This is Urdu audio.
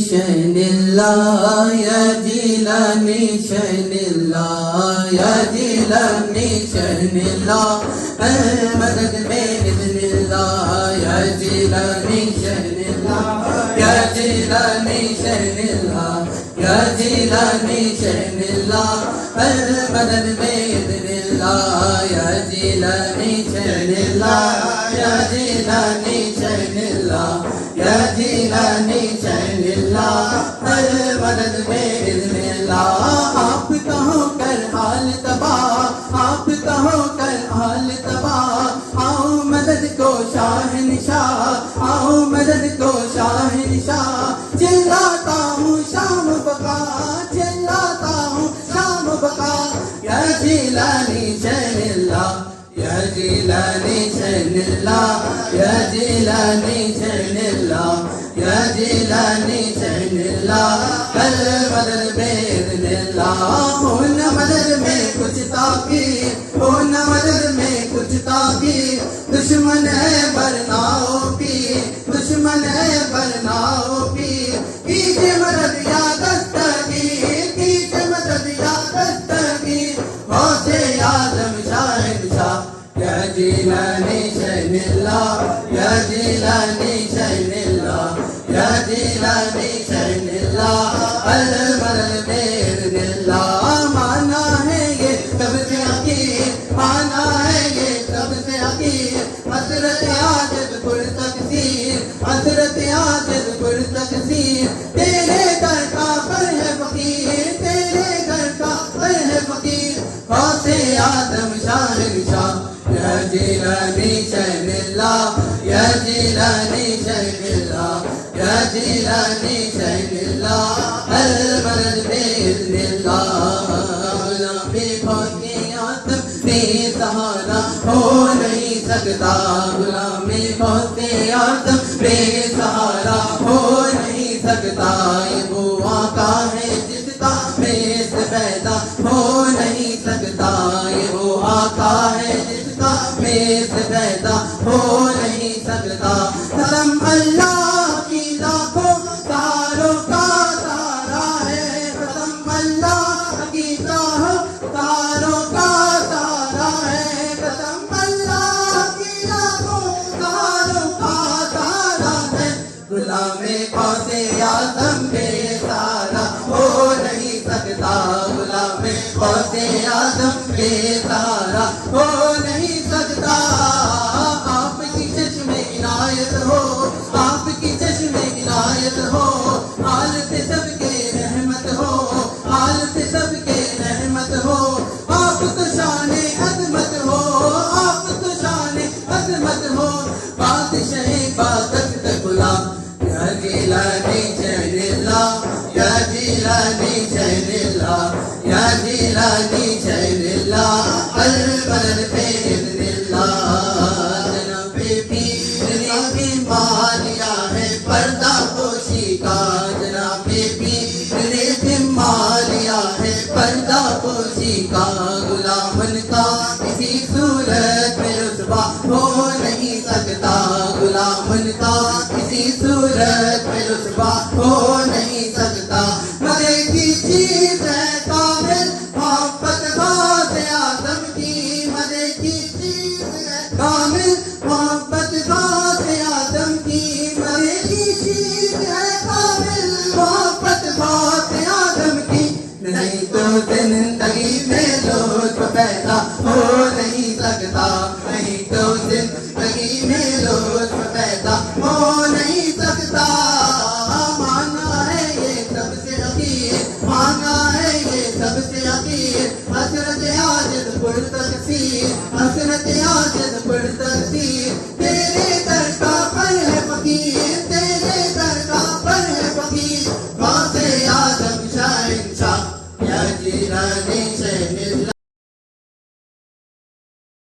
شہن اللہ یا جیلانی شہن اللہ یا جیلانی شہن اللہ مدد میں اذن اللہ یا جیلانی شہن اللہ یا جیلانی شہن اللہ یا جیلانی شہن اللہ مدد میں اذن اللہ یا جیلانی شہن اللہ یا جیلانی شہن اللہ یا جیلانی شہن اللہ مدد میں اذن اللہ آپ کا ہو کر حال تباہ آپ کا ہو کر حال تباہ آؤ مدد کو شاہنشاہ آؤ مدد کو شاہنشاہ چلاتا ہوں شام بقا چلاتا ہوں شام بقا یا جیلانی شہن اللہ یا جیلانی شہن اللہ یا جیلانی شہن اللہ یا جیلانی شہن اللہ مدد میں اذن اللہ ہو نہ مدد میں کچھ تاخیر ہو نہ مدد میں کچھ تاخیر دشمن ہے برناؤ پیر دشمن ہے برناؤ پیر کیجے مدد یا دستگیر کیجے مدد یا دستگیر غوث اعظم شاہنشاہ یا جیلانی شہن اللہ یا جیلانی شہن اللہ یا جیلانی شہن اللہ مدد میں اذن اللہ مانا ہے یہ سب سے حقیر مانا ہے یہ سب سے حقیر حضرت عاجز پر تقصیر حضرت عاجز پر تقصیر تیرے در کا پر ہے فقیر تیرے در کا پر ہے فقیر غوث اعظم شاہنشاہ یا جیلانی شہن اللہ یا جیلانی شہن اللہ یا جیلانی شہن اللہ مدد میں اذن اللہ غلامی فوقی آتم بے سہارا ہو نہیں سکتا غلامی فوقی آتم بے سہارا ہو نہیں سکتا یہ وہ آقا ہے جس کا بیس پیدا ہو نہیں سکتا یہ وہ آقا ہے جس کا بیس پیدا ہو نہیں سکتا کرم اللہ کی لاکھوں تاروں کا تارا ہے کرم اللہ کی تاروں کا تارا ہے کرم اللہ کی لاکھوں تاروں کا تارا ہے غلام غوث اعظم بے سہارا ہو نہیں سکتا غلام غوث اعظم بے سہارا ہو نہیں سکتا آپ کی چشم عنایت ہو آپ کی چشم عنایت ہو حال پہ سب کے رحمت ہو حال پہ سب کے رحمت ہو آپ تو شان عظمت ہو آپ تو شان عظمت ہو بادشاہ بادشت غلام یا جیلانی شہن اللہ یا جیلانی شہن اللہ یا جیلانی شہن اللہ مدد میں اذن اللہ جناب پیر نے مالیا ہے پردہ پوشی کا جناب پیر نے مالیا ہے پردہ پوشی کا غلامن کا کسی صورت میں رتبہ ہو نہیں سکتا غلامن کا کسی صورت میں رتبہ ہو نہیں سکتا مزے کی چیز ہے کامل محبت غوث اعظم کی مزے کی چیز ہے کامل محبت غوث اعظم کی مزے کی چیز ہے کامل محبت غوث اعظم کی نہیں تو زندگی میں لطف پیدا ہو نہیں سکتا نہیں تو زندگی میں لطف پیدا ہو نہیں سکتا مانا ہے یہ سب سے حقیر مانا ہے یہ سب سے حقیر حضرت عاجز پر تقصیر